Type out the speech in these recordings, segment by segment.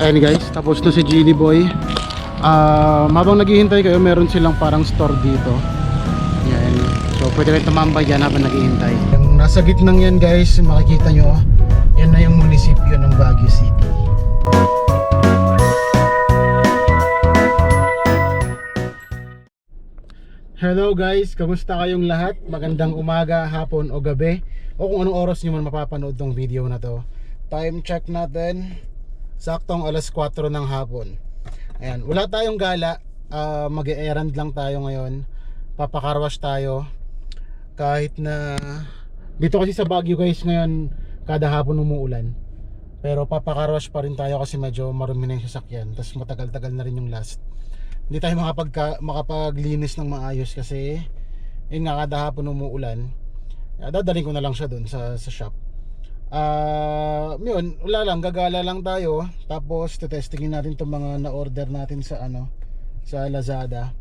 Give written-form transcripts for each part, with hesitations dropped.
Ayan guys, tapos na si Genie Boy. Habang naghihintay kayo, meron silang parang store dito. Ayan. So pwede rin tumambay dyan habang naghihintay. Yung nasa gitnang yan guys, makikita nyo, yan na yung munisipyo ng Baguio City. Hello guys, kamusta kayong lahat? Magandang umaga, hapon o gabi, o kung anong oras nyo man mapapanood tong video na to. Time check natin, saktong alas 4 ng hapon. Ayan, wala tayong gala, mag-e-errand lang tayo ngayon. Papakarwash tayo. Kahit na dito kasi sa Baguio guys ngayon, kada hapon umuulan. Pero papakarwash pa rin tayo kasi medyo marumi na yung sasakyan. Tapos matagal-tagal na rin yung last. Hindi tayo makapaglinis ng maayos kasi yun nga, kada hapon umuulan. Dadaling ko na lang siya dun sa shop. Yun, wala lang, gagala lang tayo. Tapos testingin natin itong mga na-order natin sa sa Lazada.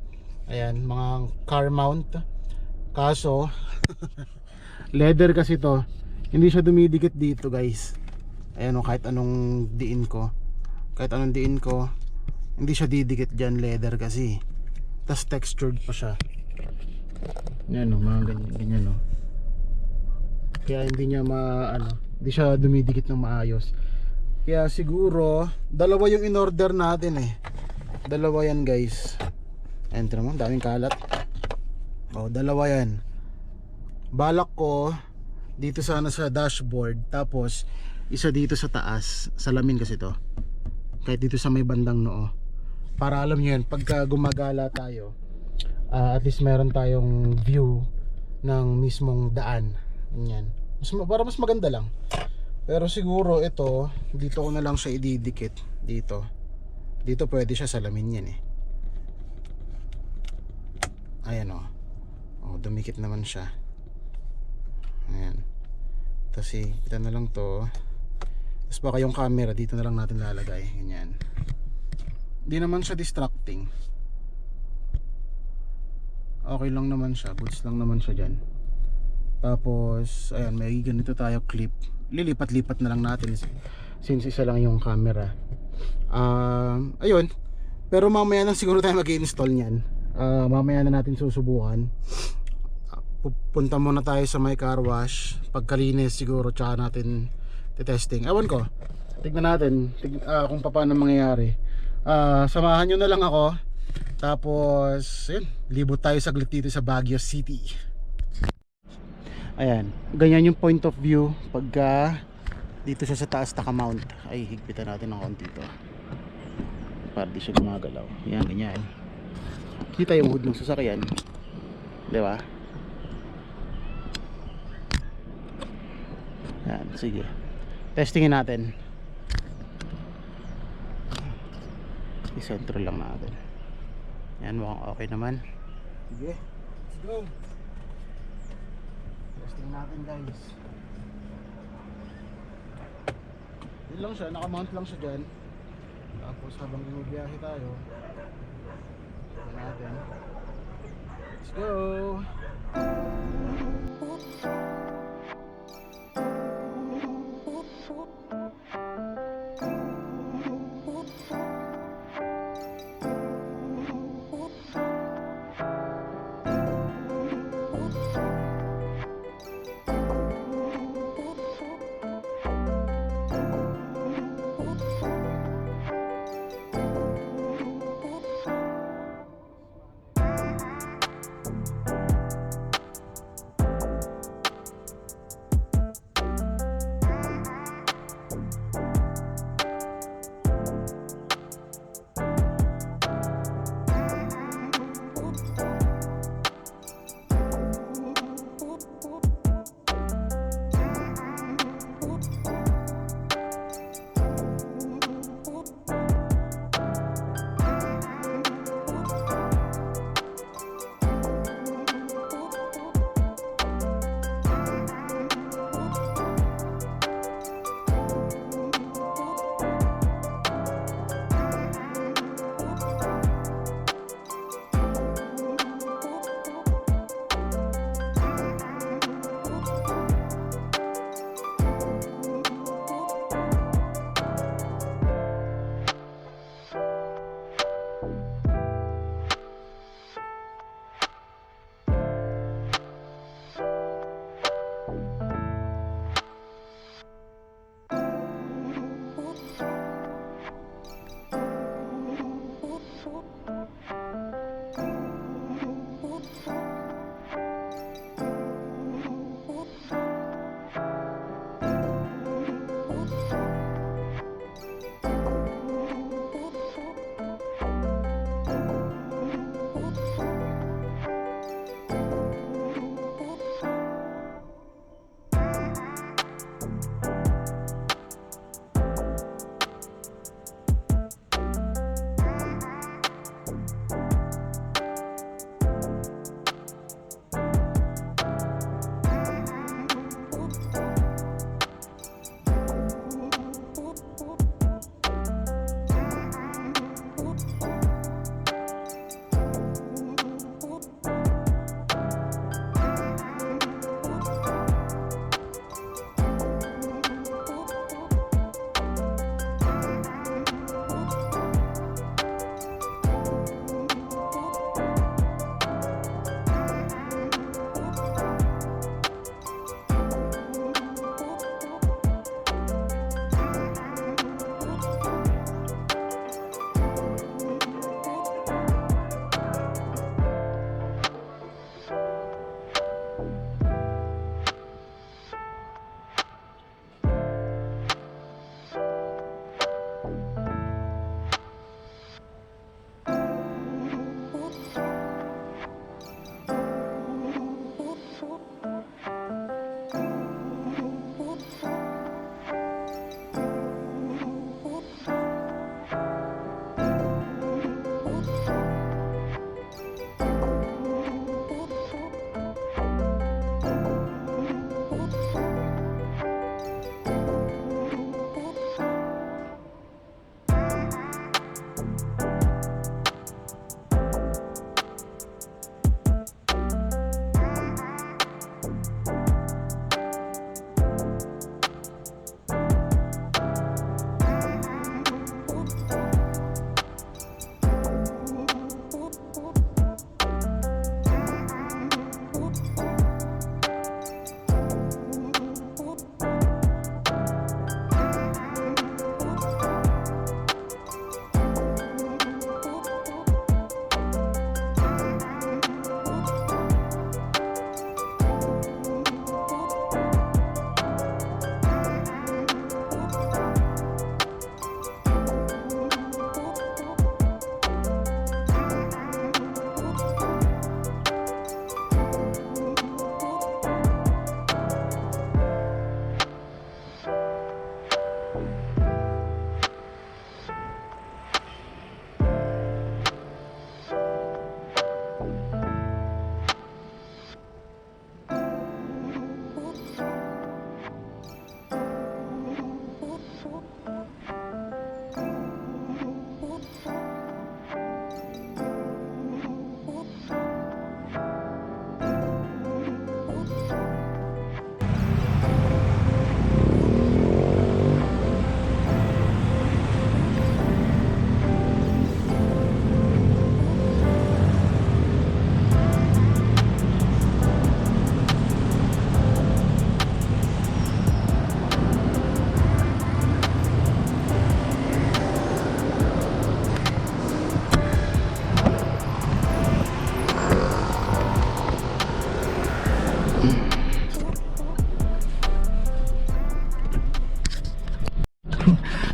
Ayan, mga car mount. Kaso leather kasi to, hindi siya dumidikit dito guys. Ayan o, kahit anong diin ko, hindi siya didikit dyan, leather kasi. Tas textured pa siya. Yan o, mga ganyan o. Kaya hindi niya hindi siya dumidikit ng maayos. Kaya siguro dalawa yung in-order natin eh. Dalawa yan guys. Enter mo, daming kalat. O, dalawa yan. Balak ko dito sana sa dashboard, tapos isa dito sa taas. Salamin kasi to. Kahit dito sa may bandang noo. Para alam nyo yun, pagka gumagala tayo, at least meron tayong view ng mismong daan. Ganyan. Para mas maganda lang. Pero siguro ito, dito ko na lang siya ididikit. Dito pwede siya, salamin yan eh. Ayan o. Dumikit naman siya. Ayan. Tapos kita na lang to. Tapos baka yung camera dito na lang natin lalagay. Ganyan. Hindi naman siya distracting. Okay lang naman siya. Goods lang naman siya dyan. Tapos ayan, may ganito tayo clip. Lilipat-lipat na lang natin since isa lang yung camera. Ayun. Pero mamaya na siguro tayo mag-i-install nyan. Mamaya na natin susubukan. Pupunta muna tayo sa may car wash. Pagkalinis siguro tsaka natin testing. Ewan ko, tignan natin kung paano mangyayari. Samahan nyo na lang ako. Tapos yun, libot tayo saglit dito sa Baguio City. Ayan, ganyan yung point of view pagka dito siya sa taas naka-mount. Ay, higpitan natin ng konti to para di siya gumagalaw. Yan, ganyan. Kita yung hood ng sasakyan, di ba? Yan, sige. Testingin natin. I-center lang natin. Yan, mukhang okay naman. Sige, let's go. Testing natin guys. Yun lang siya, nakamount lang siya dyan. Tapos habang binibiyahe tayo, tignan natin. Let's go.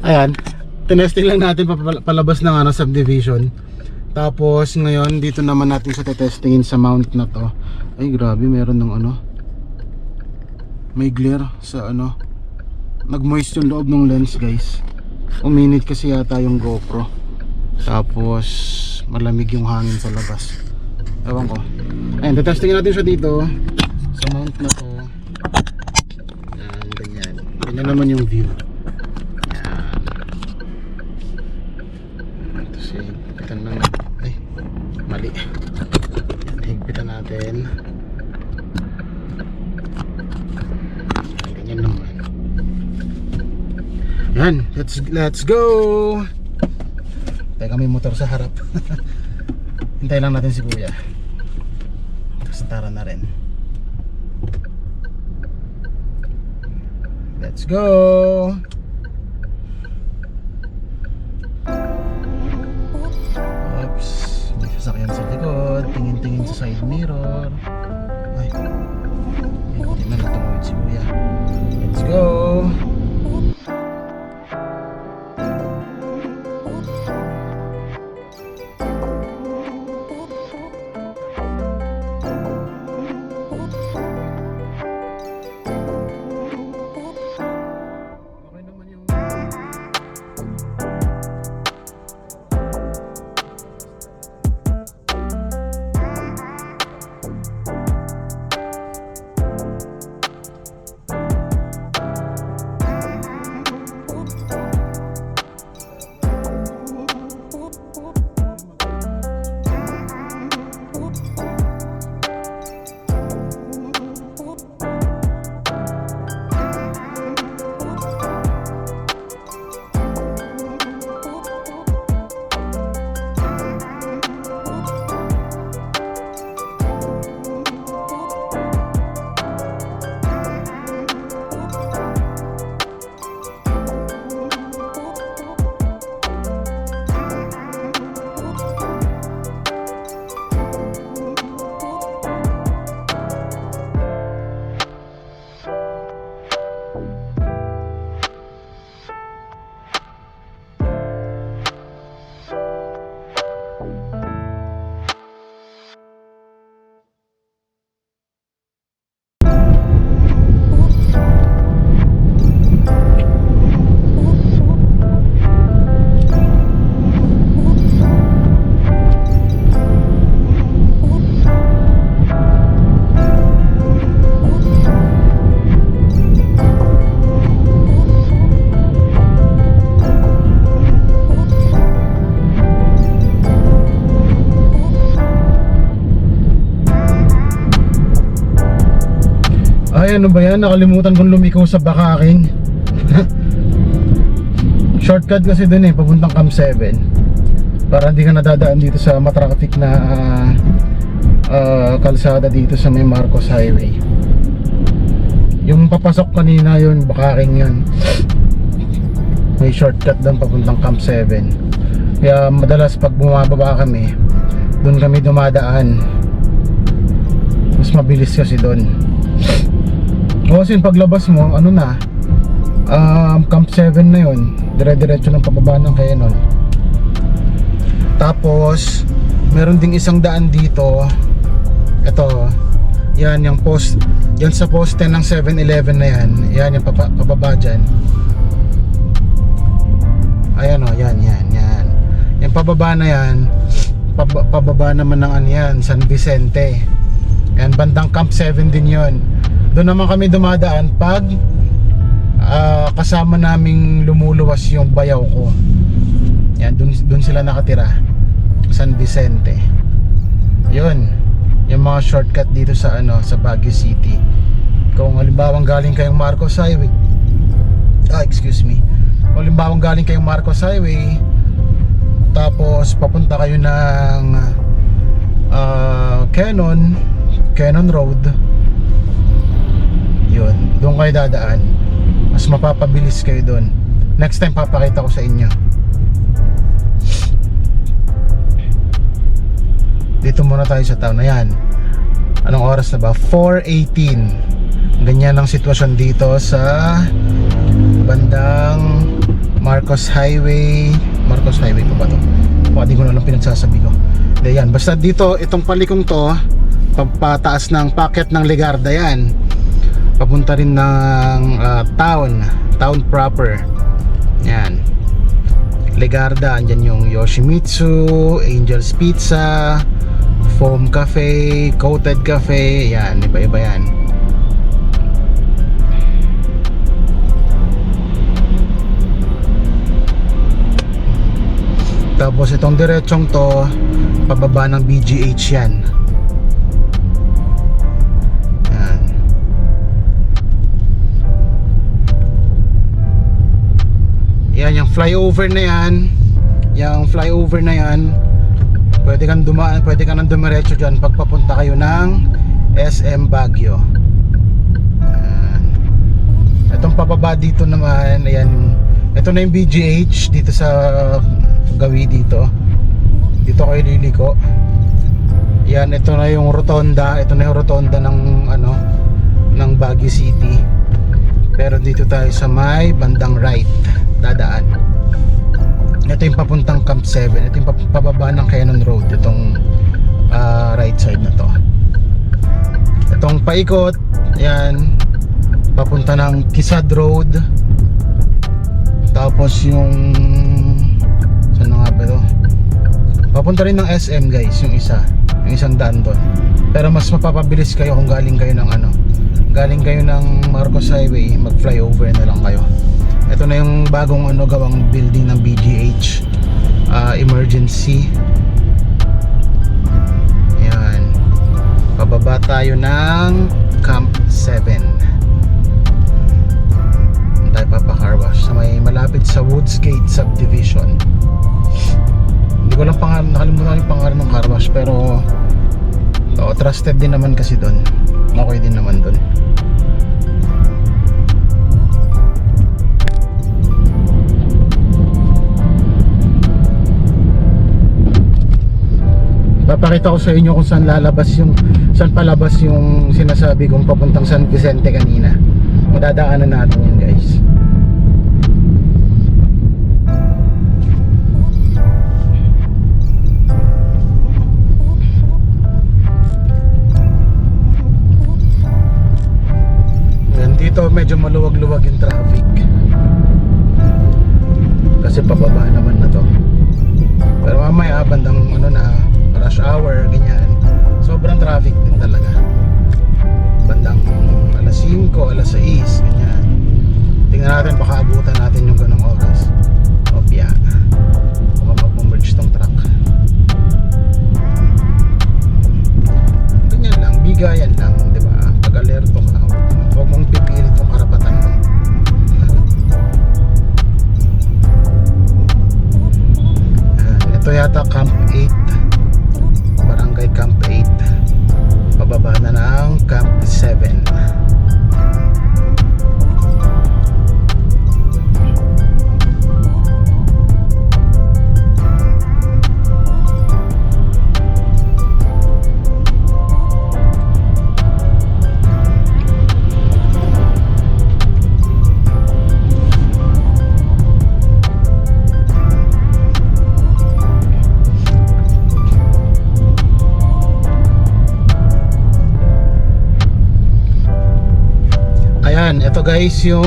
Ayan, tinesting lang natin palabas ng ano, subdivision. Tapos ngayon dito naman natin sa testingin sa mount na to. Ay grabe, meron ng ano, may glare sa ano, nag-moist yung loob ng lens guys. Uminit kasi yata yung GoPro. Tapos malamig yung hangin sa labas. Ewan ko. Ayan, testingin natin siya dito sa mount na to. Ayan, ganyan. Ganyan naman yung view. Ayan. Ito si higpitan na. Ay, mali. Ayan, higpitan natin. Ganyan naman. Ayan, let's go. Teka, may motor sa harap. Hintay lang natin si kuya. Tapos tara na rin. Let's go. Oops, may sasakyan sa likod. Tingin-tingin sa side mirror. Ay, hindi na tumawid si kuya. Let's go. Ay, ano ba yan? Nakalimutan kong lumikaw sa Bakaking. Shortcut kasi dun papuntang Camp 7. Para hindi ka nadadaan dito sa matraffic na kalsada dito sa may Marcos Highway. Yung papasok kanina yun, Bakaking yun. May shortcut doon papuntang Camp 7. Kaya madalas pag bumababa kami, dun kami dumadaan. Mas mabilis kasi dun. O kasi paglabas mo, ano na, Camp 7 na yun. Dire-diretso ng pababa ng Quezon. Tapos meron ding isang daan dito. Ito, yan yung post, yan sa poste ng 7-Eleven na yan. Yan yung pababa dyan. Ayan o, yan. Yung pababa na yan, pababa naman ng ano yan, San Vicente. Yan, bandang Camp 7 din yun. Doon naman kami dumadaan pag kasama naming lumuluwas yung bayaw ko. Yan, doon sila nakatira, San Vicente. Yun, yung mga shortcut dito sa ano, sa Baguio City. Kung halimbawa galing kayong Marcos Highway, kung halimbawa galing kayong Marcos Highway, tapos papunta kayo ng Quezon Road, yun, doon kayo dadaan. Mas mapapabilis kayo doon. Next time papakita ko sa inyo. Dito muna tayo sa town. Ayan, anong oras na ba? 4:18. Ganyan ang sitwasyon dito sa bandang Marcos Highway. Marcos Highway pa ba to? Baka di ko na lang pinagsasabi ko. Hindi yan, basta dito, itong palikong to, papataas ng packet ng Legarda yan. Papunta rin ng town proper. Yan. Legarda, andyan yung Yoshimitsu, Angel's Pizza, Foam Cafe, Coated Cafe, yan, iba-iba yan. Tapos itong diretsong to, pababa ng BGH yan. Yan. Yan, yung flyover na yan. Yung flyover na yan, pwede kang dumaan, pwede kang nang dumiretso dyan pag papunta kayo ng SM Baguio. Yan. Itong pababa dito naman, ayan, ito na yung BGH dito sa Gawi dito. Dito kayo liliko. Yan, ito na yung rotonda. Ito na yung rotonda ng ng Baguio City. Pero dito tayo sa may bandang right dadaan. Ito yung papuntang Camp 7. Ito yung pababa ng Cannon Road. Itong right side na to. Itong paikot, yan, papunta ng Kisad Road. Tapos yung saan nga ba ito? Papunta rin ng SM guys, yung isang daan doon. Pero mas mapapabilis kayo kung galing kayo ng Marcos Highway, mag flyover na lang kayo. Ito na yung bagong gawang building ng BGH, emergency. Yan, pababa tayo ng Camp 7. Tayo papa-car wash sa may malapit sa Woodsgate Subdivision. Hindi ko lang nakalimutan yung pangalan ng car wash, pero trusted din naman kasi doon. Okay din naman doon. Papakita ko sa inyo kung saan palabas yung sinasabi kong papuntang San Vicente kanina. Madadaanan natin yun guys. Dito medyo maluwag-luwag yung traffic kasi pababa naman na to. Pero mamaya bandang rush hour ganyan, sobrang traffic din talaga. Bandang alas 5, alas 6 ganyan. Tingnan natin, baka abutan natin yung ganong oras. Opya, baka mag-merge tong truck. Ganyan lang, bigayan lang, di ba? Pag alerto ka, huwag mong pipilit yung karapatan mo. Ito yata Camp 8, Barangay Camp 8. Pababa na ng Camp 7. Ayan, ito guys yung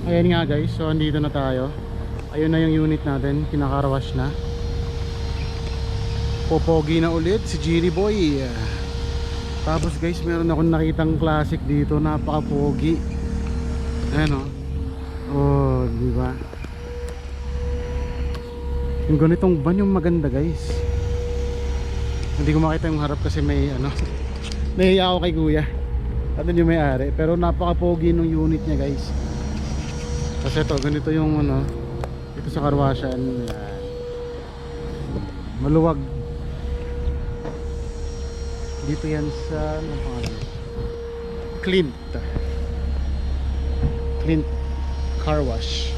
ayan nga guys, so andito na tayo. Ayun na yung unit natin, kinakarawash na. Popogi na ulit si Jiri Boy. Tapos guys, meron akong nakitang classic dito, napaka-pogi. Ayan oh, di ba? Yung ganitong van yung maganda guys. Hindi ko makita yung harap kasi may nahiya ako kay kuya. Ano yung may-ari, pero napaka-pogi nung unit niya guys. Kasi ito, ganito yung ito sa karwasyan. Yan. Maluwag. Dito yan sa Clint Car Wash.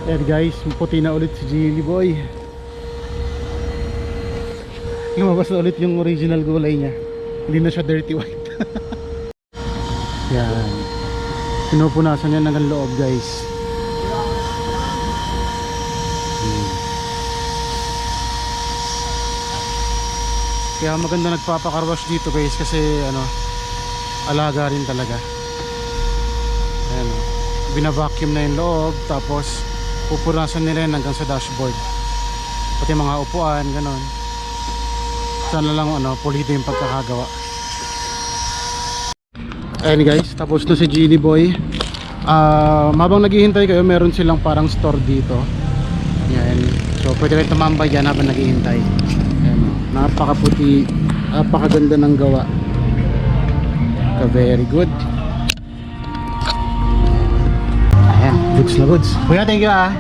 Ayan guys, puti na ulit si Jilly Boy. Lumabas na ulit yung original gulay niya. Hindi na siya dirty white. Yan. Pinupunasan niya ng loob guys. Kaya maganda nagpapakarwash dito guys kasi ano, alaga rin talaga. Ayan, bina-vacuum na yung loob tapos pupunasan nila yan hanggang sa dashboard. Pati mga upuan, ganon. Sana lang ano, pulido yung pagkakagawa. Ayan guys, tapos na si Genie Boy. Habang naghihintay kayo, meron silang parang store dito. Yan. So pwede rin tumambay dyan habang naghihintay. Ayan, napakaputi, napakaganda ng gawa. Very good. Ayan, goods na goods. Kuya, thank you ah.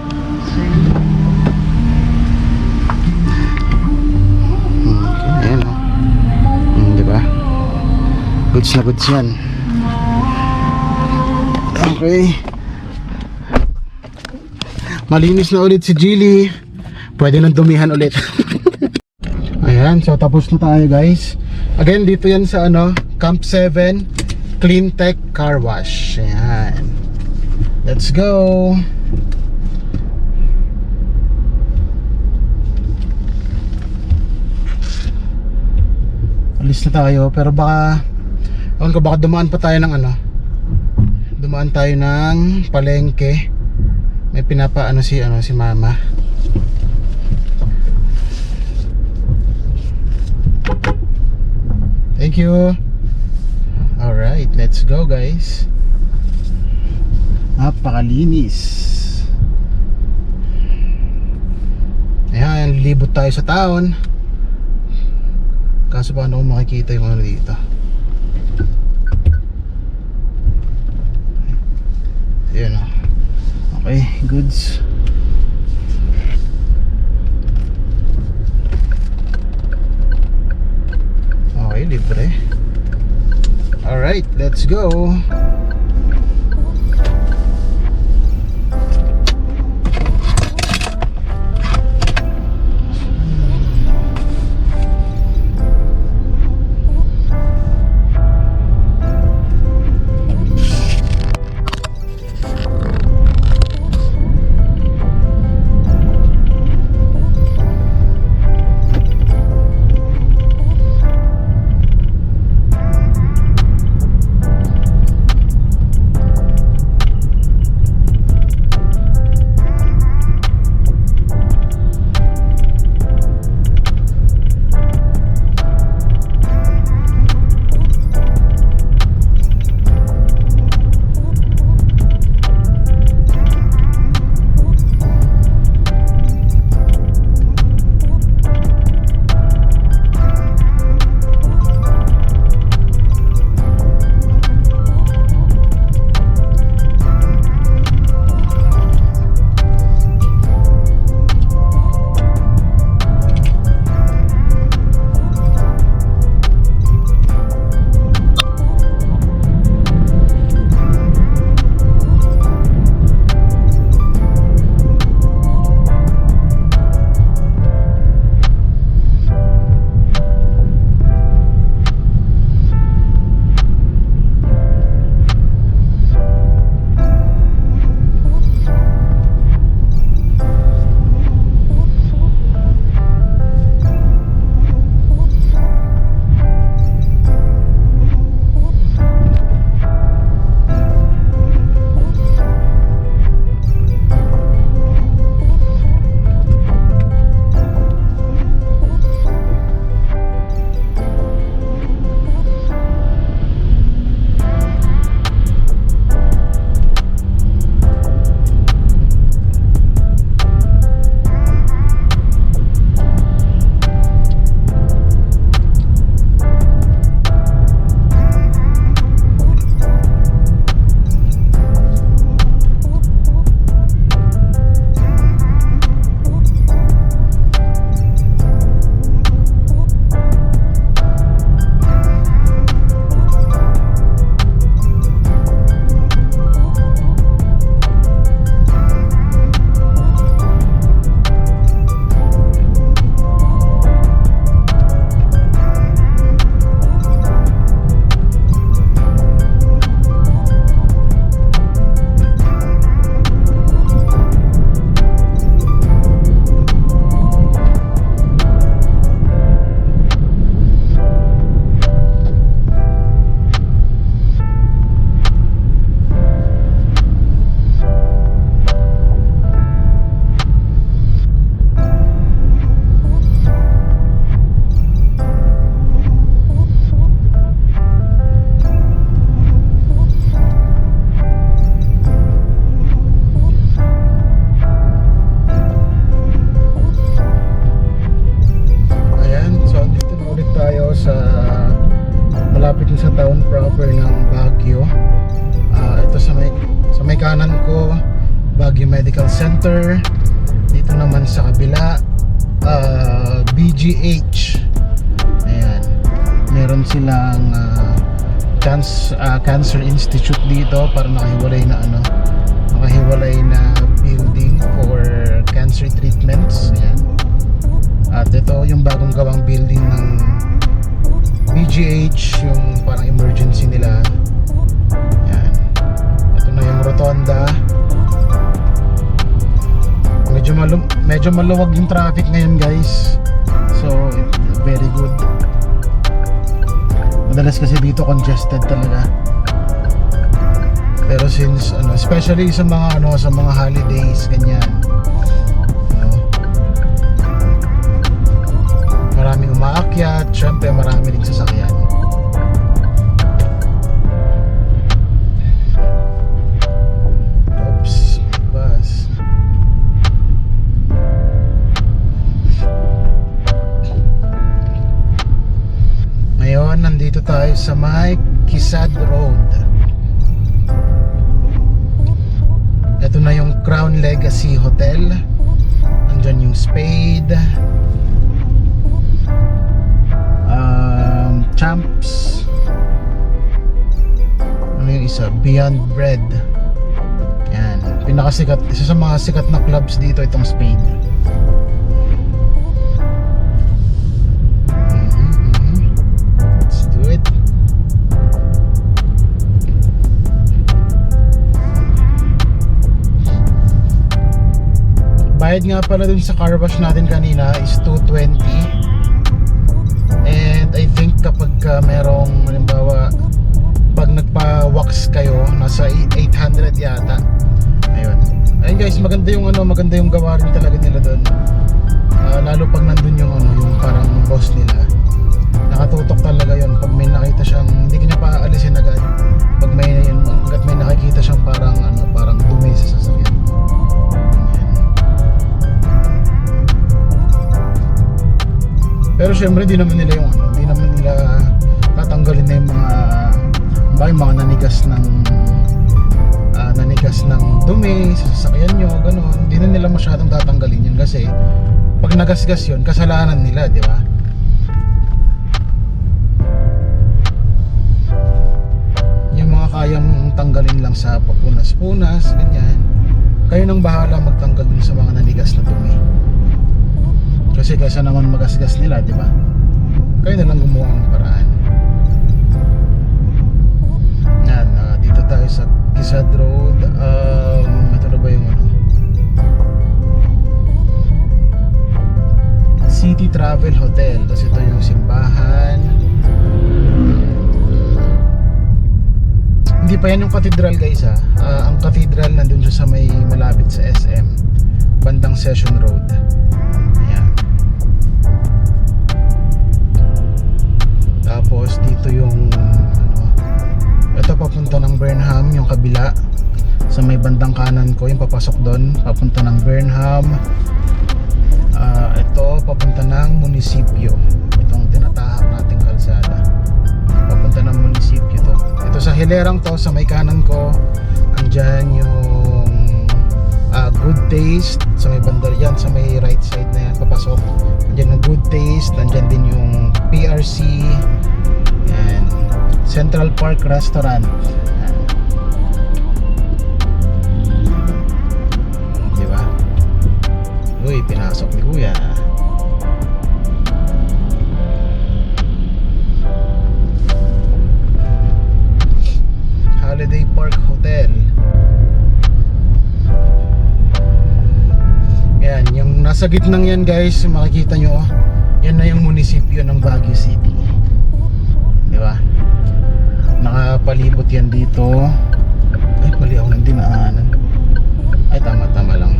Ayan o. Diba? Goods na goods yan. Okay. Malinis na ulit si Jilly. Pwede nang dumihan ulit. Ayan, so tapos na tayo guys. Again, dito yan sa ano, Camp 7 Clean Tech Car Wash. Ayan. Let's go. Alis na tayo, pero baka dumaan pa tayo ng ano, dumaan tayo ng palengke. May pinapaano si mama. Thank you. Alright, let's go guys. Napakalinis. Ayan, libot tayo sa taon. Kaso paano kung makikita yung ano dito? Ayan o. Okay, goods. Okay, libre. Alright, let's go. location proper ng Baguio. Ito sa may kanan ko, Baguio Medical Center. Dito naman sa kabila, BGH. Ayan, meron silang Cancer Institute dito, para nakahiwalay na building for cancer treatments. Ayan. At ito yung bagong gawang building ng BGH, yung parang emergency nila. Ayan. Ito na yung rotonda. Medyo maluwag yung traffic ngayon, guys. So, very good. Madalas kasi dito congested talaga. Pero since especially sa mga holidays ganyan, maraming umaakyat, syempre marami ring sasakyan. Oops, bus. Ngayon, nandito tayo sa may Quezad Road. Ito na yung Crown Legacy Hotel. Andyan yung Spade, Champs. Ano yung isa? Beyond Bread. Yan, pinakasikat, isa sa mga sikat na clubs dito itong Spade. Let's do it. Bayad nga pala dun sa car wash natin kanina is 220. And I think kapag merong, halimbawa, pag nagpa-wax kayo, nasa 800 yata. Ayun guys, maganda yung gawa rin talaga nila doon. Lalo pag nandun yung parang boss nila. Nakatutok talaga yun. Pag may nakita siyang, hindi kanya pa aalisin agad. Pag may nakikita siyang parang dumi sa sasakyan. Pero syempre di naman nila tatanggalin na yung mga nanigas ng dumi sa sasakyan nyo, ganun. Di na nila masyadong tatanggalin yun kasi pag nagasgas yun, kasalanan nila, di ba? Yung mga kayang tanggalin lang sa papunas-punas, ganyan, kayo nang bahala magtanggal dun sa mga nanigas na dumi. Kasi kaysa naman magasgas nila, di ba? Kayo na lang gumawa ng paraan. Yan, dito tayo sa Quezad Road. Ito na ba yung City Travel Hotel. Tapos ito yung simbahan. Hindi pa yan yung cathedral, guys, ha. Ang cathedral nandun siya sa may malapit sa SM, bandang Session Road. Tapos dito yung ito papunta ng Burnham, yung kabila sa may bandang kanan ko, yung papasok doon papunta ng Burnham. Ito papunta ng munisipyo, itong tinatahak nating kalsada papunta ng munisipyo to. Ito sa hilerang to, sa may kanan ko, andyan yung Good Taste, sa may banda yan, sa may right side na yan papasok, andyan yung Good Taste, andyan din yung PRC and Central Park Restaurant. Diba? Uy, pinasok ni Kuya. Holiday Park Hotel. Yan, yung nasa gitnang yan, guys, makikita nyo, yan na yung munisipyo ng Baguio City. Diba? Nakapalibot yan dito. Ay, mali ako ng dinaanan. Ay, tama lang.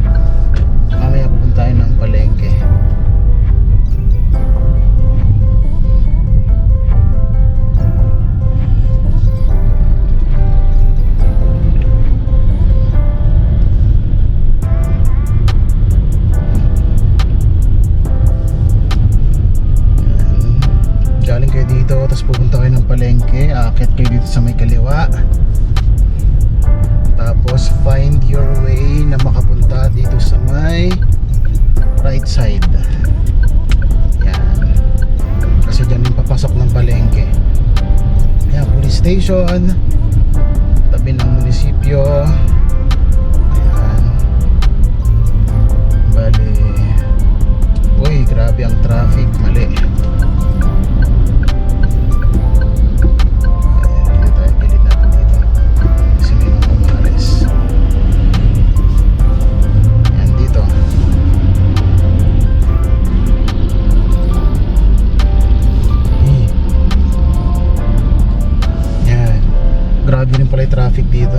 Mamaya pupunta tayo ng palengke. Galing kayo dito, tapos pupunta kayo ng palengke, Akit kayo dito sa may kaliwa. Tapos find your way na makapunta dito sa may right side. Yan. Kasi dyan yung papasok ng palengke. Yan, police station. Tabi ng munisipyo. Ayan. Bali. Uy, grabe ang traffic. Mali. Grabe rin pala yung traffic dito.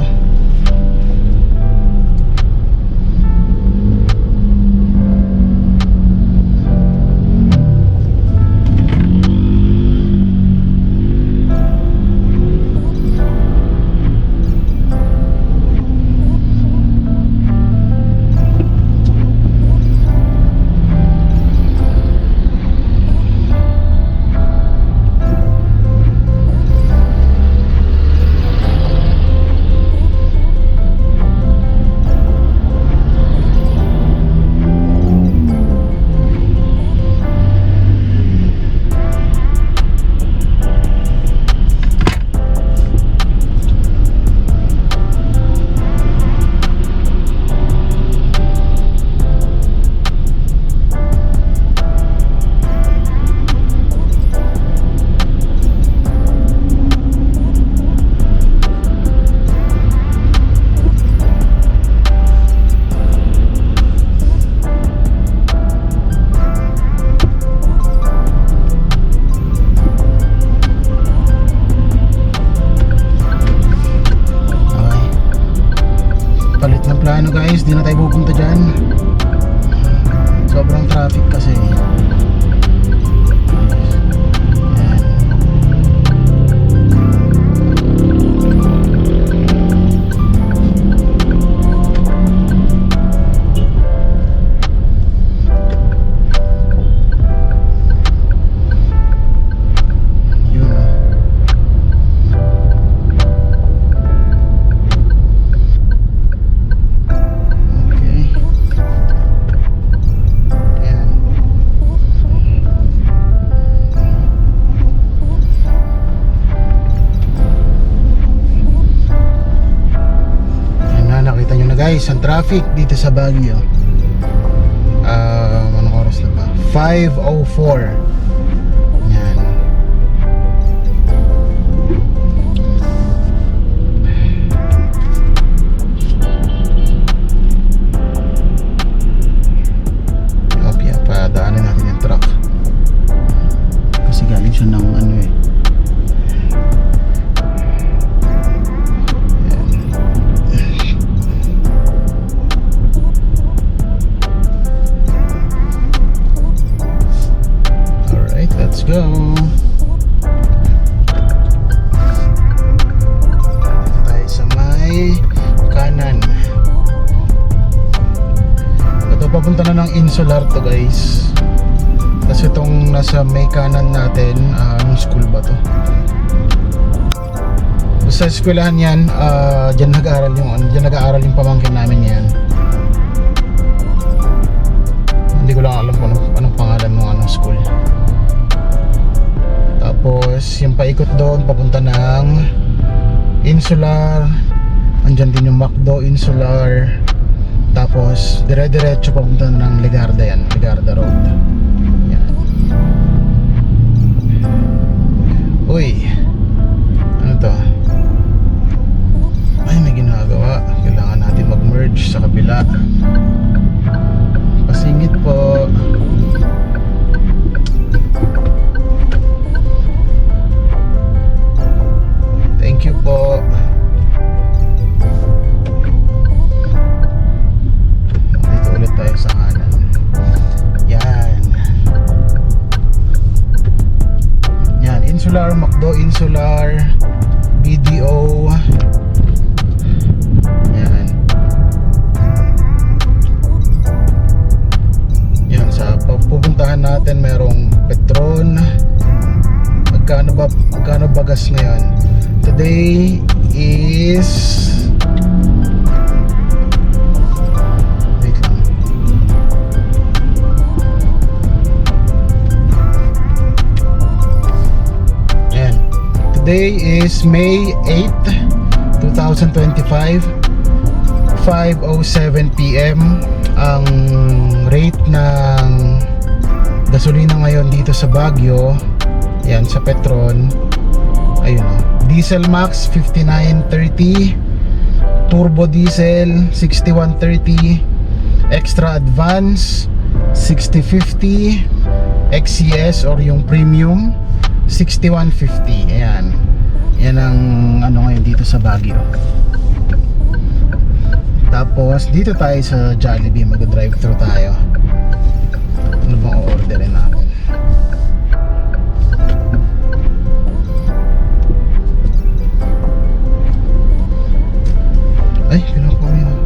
Ano guys, di na tayo pupunta dyan. Sobrang traffic kasi. Guys, ang traffic dito sa Baguio. Anong oras na ba? 5:04. Yan. Okay, padaanin natin yung truck. Kasi galing siya ng ano eh. Let's go. Dito tayo sa may kanan. Ito papunta na ng Insular to guys. Kasi itong nasa may kanan natin, anong school ba to? Sa eskwelahan yan, dyan nag-aaral yung pamangkin namin yan. Hindi ko lang alam kung anong pangalan ng anong school. Tapos yung paikot doon papunta ng Insular. Andyan din yung McDo Insular. Tapos dire-diretso papunta ng Legarda yan, Legarda Road. Yan. Uy, ano to? Ay, may ginagawa. Kailangan natin mag-merge sa kabila. Pasingit po. Thank you po. Dito ulit tayo sa kanan. Yan. Yan, Insular, McDo Insular, BDO. Yan. today is wait lang. Ayan. Today is May 8th, 2025, 5:07 PM. Ang rate ng gasolina ngayon dito sa Baguio, yan sa Petron, ayun o, diesel max 59.30, turbo diesel 61.30, extra advance 60.50, XCS or yung premium 61.50. Ayan, yan ang ano ngayon dito sa Baguio. Tapos dito tayo sa Jollibee, mag-drive-thru tayo. Ano bang o-orderin natin? Ay, pinukuha yun.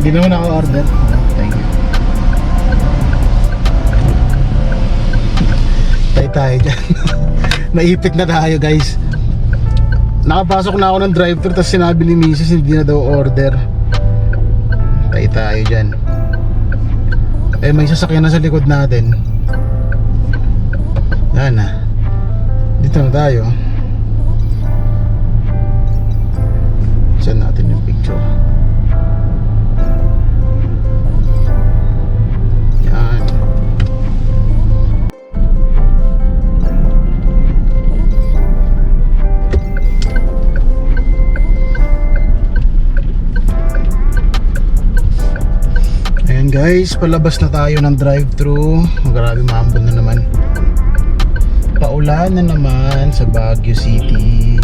Hindi naman ako order. Thank you. Tayo dyan. Naipit na tayo guys. Nakapasok na ako ng drive-thru, tapos sinabi ni Mrs. hindi na daw order. Tayo dyan. Eh may sasakyan na sa likod natin. Yan na. Dito na tayo. Send natin yung picture. Guys, palabas na tayo ng drive-thru. Grabe, maambon na naman. Paulan na naman sa Baguio City.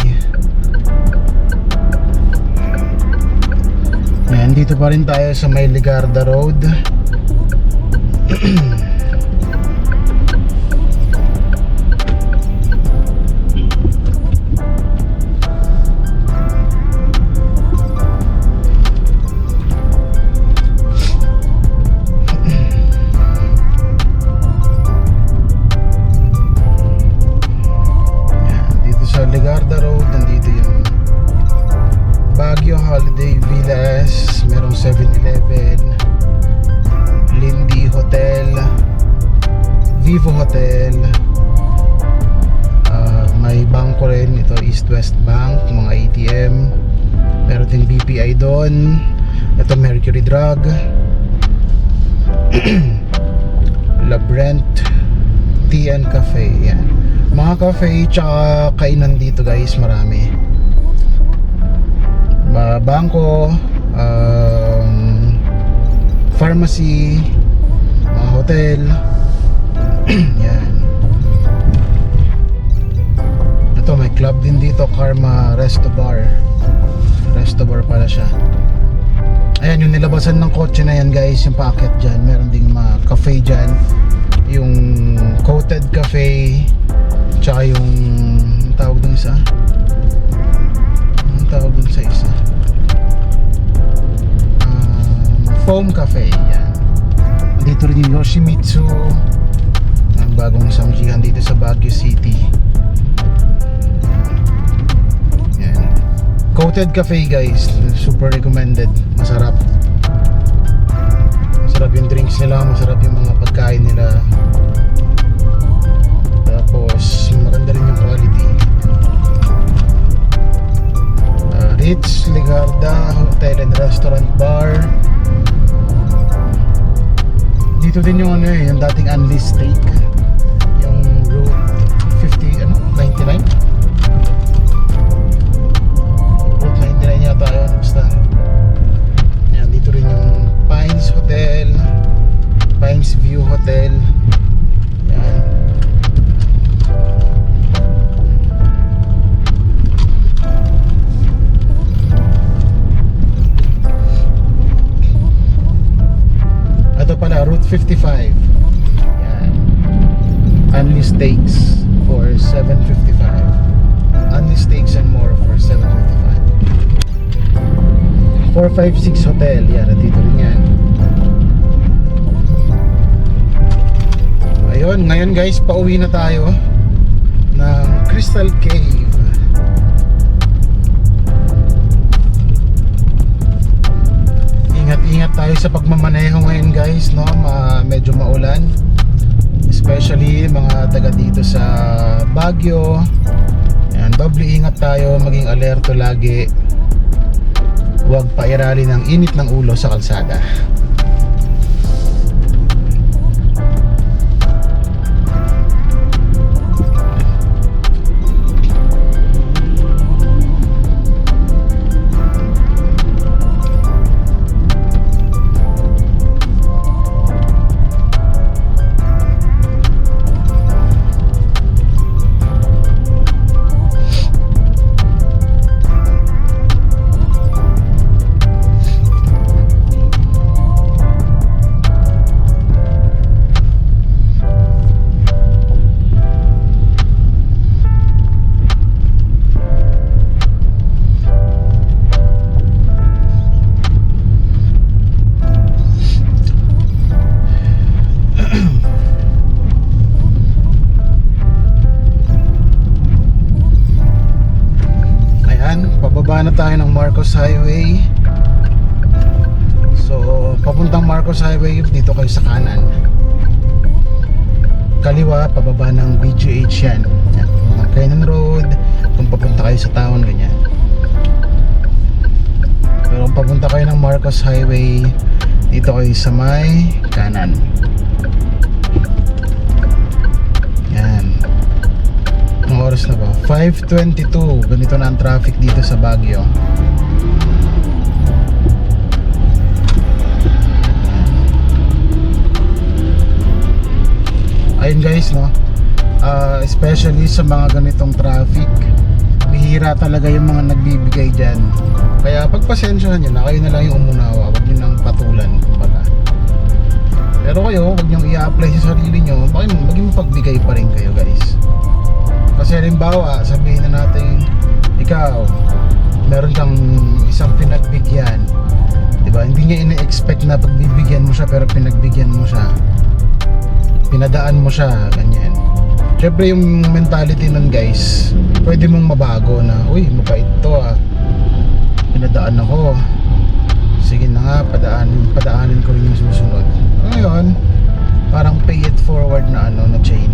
Ayan, dito pa rin tayo sa may Ligarda Road. Ligarda Road, nandito yung Baguio Holiday Villas, merong 7-Eleven, Lindy Hotel, Vivo Hotel, may bangko rin, ito East-West Bank, mga ATM, meron din BPI doon, ito Mercury Drug, La Brent Tea and Cafe, yan. Mga cafe tsaka kainan dito guys, marami. Bangko, pharmacy, mga hotel. Yan. Ito may club din dito, Karma Resto Bar. Resto Bar pala siya. Ayan yung nilabasan ng kotse na yan guys, yung paakyat dyan. Meron ding mga cafe dyan, yung coated cafe, tsaka yung tawag dun isa, foam cafe. Yan. Dito rin yung Yoshimitsu, ang bagong samjihan dito sa Baguio City. Yan. Coated cafe guys, super recommended. Masarap yung drinks nila, masarap yung mga pagkain nila. Tapos maganda rin yung quality. Ritz Ligarda Hotel and Restaurant Bar. Dito din yung ano yung dating Anli Steak, yung Route 99 Route 99 yata yun, basta yan. Dito rin yung Pines Hotel, Pines View Hotel. Yan. Ito pala, Route 55. Yan. Anli Steaks for 755. Anli Steaks and more for 755. 456 Hotel. Yan, dito rin yan. Ayun, ngayon guys, pauwi na tayo ng Crystal Cave. Ingat tayo sa pagmamaneho ngayon guys, no? Medyo maulan, especially mga taga dito sa Baguio. Yan, doble ingat tayo, maging alerto lagi. Huwag pairali ng init ng ulo sa kalsada. Pababa na tayo ng Marcos Highway. So papuntang Marcos Highway, dito kayo sa kanan. Kaliwa, pababa ng BGH yan. Yan, Cannon Road. Kung papunta kayo sa town, ganyan. Pero kung papunta kayo ng Marcos Highway, dito kayo sa may kanan. Yan. Ang oras na ba? 5:22. Ganito na ang traffic dito sa Baguio. Ayun guys, no? Especially sa mga ganitong traffic, bihira talaga yung mga nagbibigay dyan. Kaya pagpasensyahan nyo na, kayo na lang yung umunawa. Huwag nyo nang patulan, kumbaga. Pero kayo, huwag nyo i-apply sa sarili nyo. Maging mapagbigay pa rin kayo guys. Kasi halimbawa, sabihin na natin, ikaw, meron kang isang pinagbigyan, diba? Hindi niya ina-expect na pagbibigyan mo siya, pero pinagbigyan mo siya, pinadaan mo siya, ganyan. Syempre yung mentality nun guys, pwede mong mabago na, uy, mabait to ah, pinadaan ako, sige na nga, padaanin ko rin yung susunod. Ngayon, parang pay it forward na na chain.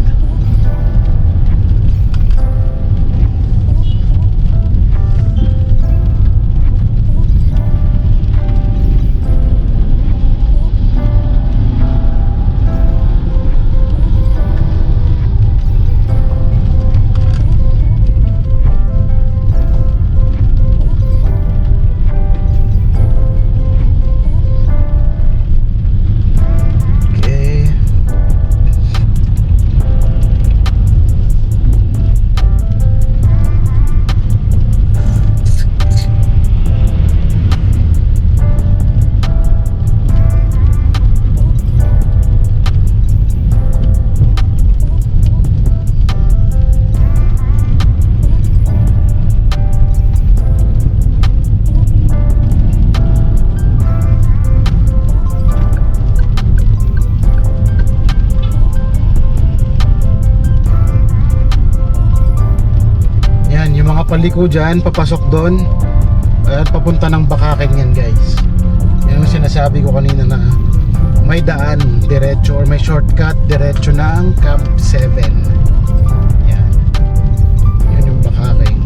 Paliko dyan, papasok doon. Ayan, papunta ng Bakaking yan guys. Yan yung sinasabi ko kanina na may daan diretso or may shortcut diretso ng Camp 7. Yan. Yan yung Bakaking.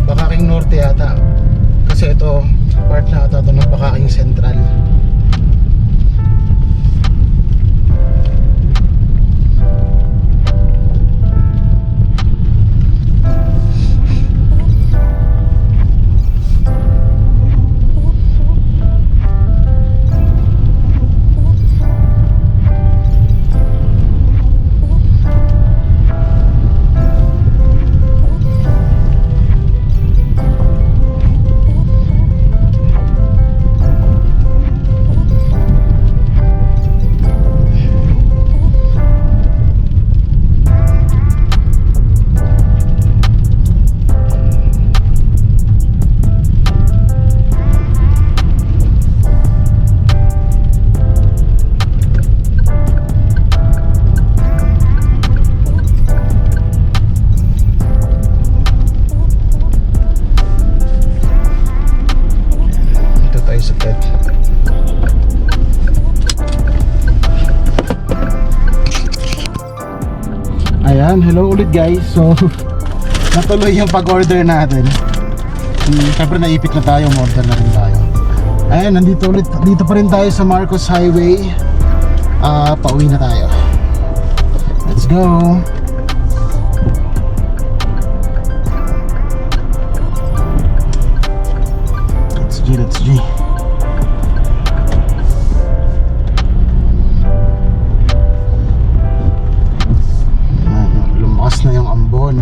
Bakaking Pakaing Norte yata. Kasi ito, part na ata ito ng Pakaing Central. Ayan, hello ulit guys. So, natuloy yung pag-order natin. Siyempre naipit na tayo, order na rin tayo. Ayan, nandito ulit, dito pa rin tayo sa Marcos Highway. Pauwi na tayo. Let's go. Let's G. Lumakas na yung ambon.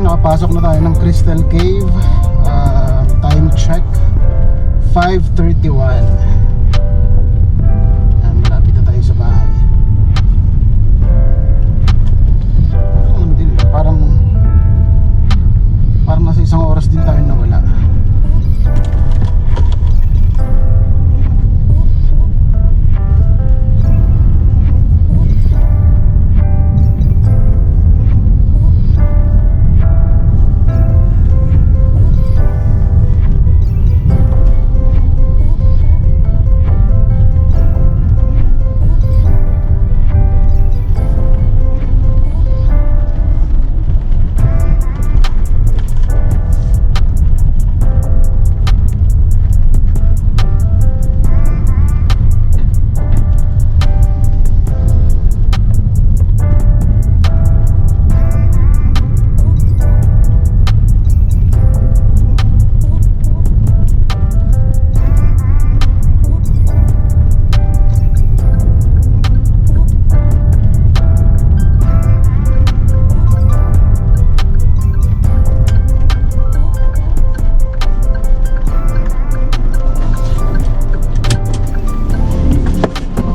Nakapasok na tayo ng Crystal Cave. Time check 5:31. Malapit na tayo sa bahay. Parang nasa isang oras din tayo nawala.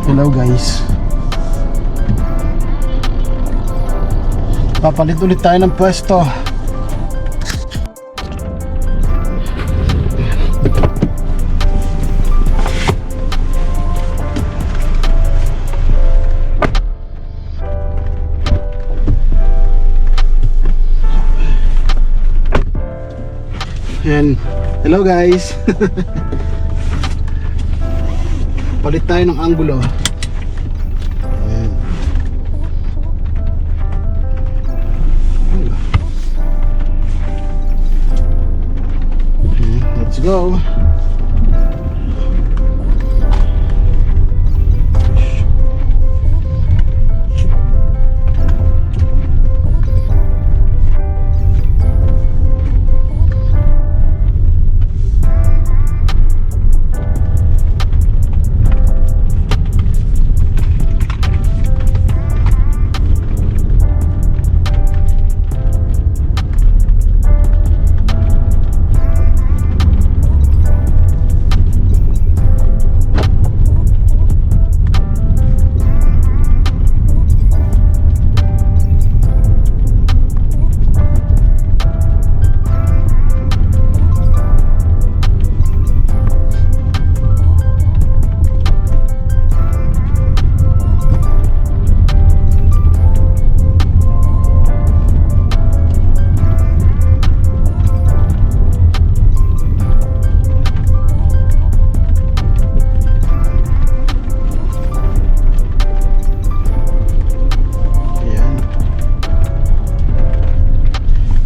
Hello guys, papalit ulit tayo ng pwesto. Yan. Hello guys. Palit tayo ng anggulo. go.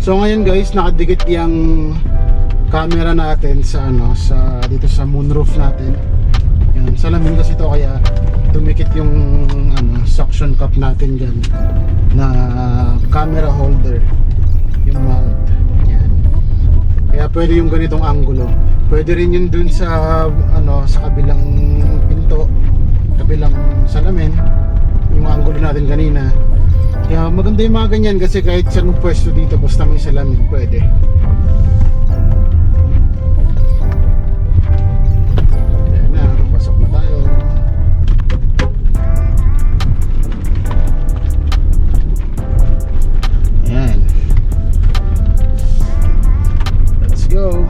So ngayon guys, nakadikit yung camera natin sa sa dito sa moonroof natin. Yan, salamin kasi ito kaya dumikit yung suction cup natin diyan na camera holder, yung mount. Yan. Kaya pwede yung ganitong angulo. Pwede rin yun dun sa sa kabilang pinto, kabilang salamin, yung angulo natin kanina. Kaya maganda yung mga ganyan kasi kahit saan pwesto dito basta may salamin pwede. Ayan na, pasok na tayo. Ayan. Let's go.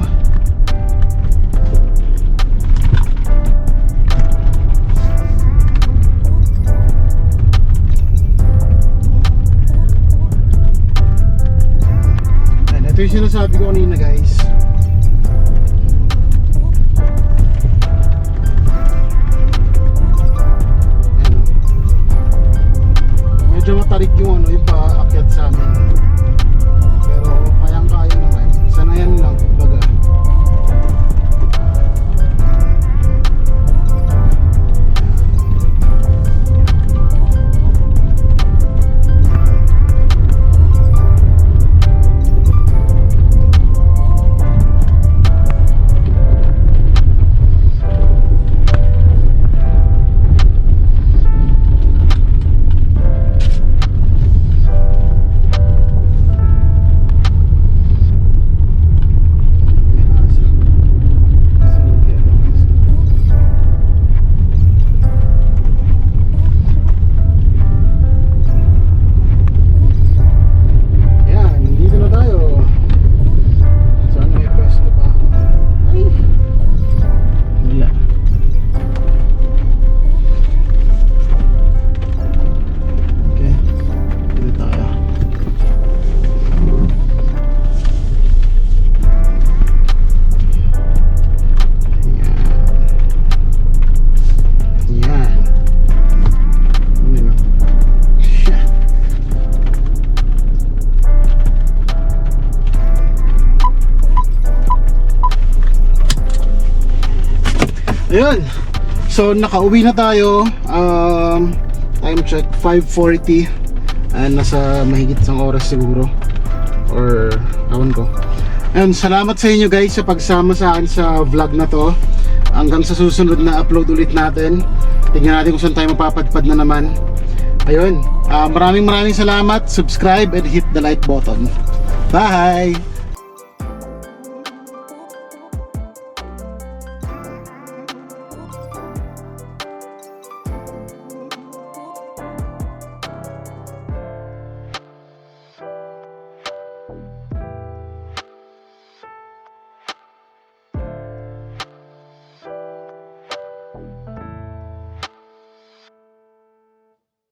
Ito yung sinasabi ko kanina guys. Ayan, medyo matarik yung yung paakyat sa amin. Pero kayang-kaya naman. Sanayan lang kumbaga. Ayun. So nakauwi na tayo. Time check 5:40. Nasa mahigit isang oras siguro. Or awan ko. Ayun, salamat sa inyo guys sa pagsama sa akin sa vlog na to. Hanggang sa susunod na upload ulit natin. Tingnan natin kung saan tayo mapapadpad na naman. Ayun. Maraming salamat. Subscribe and hit the like button. Bye!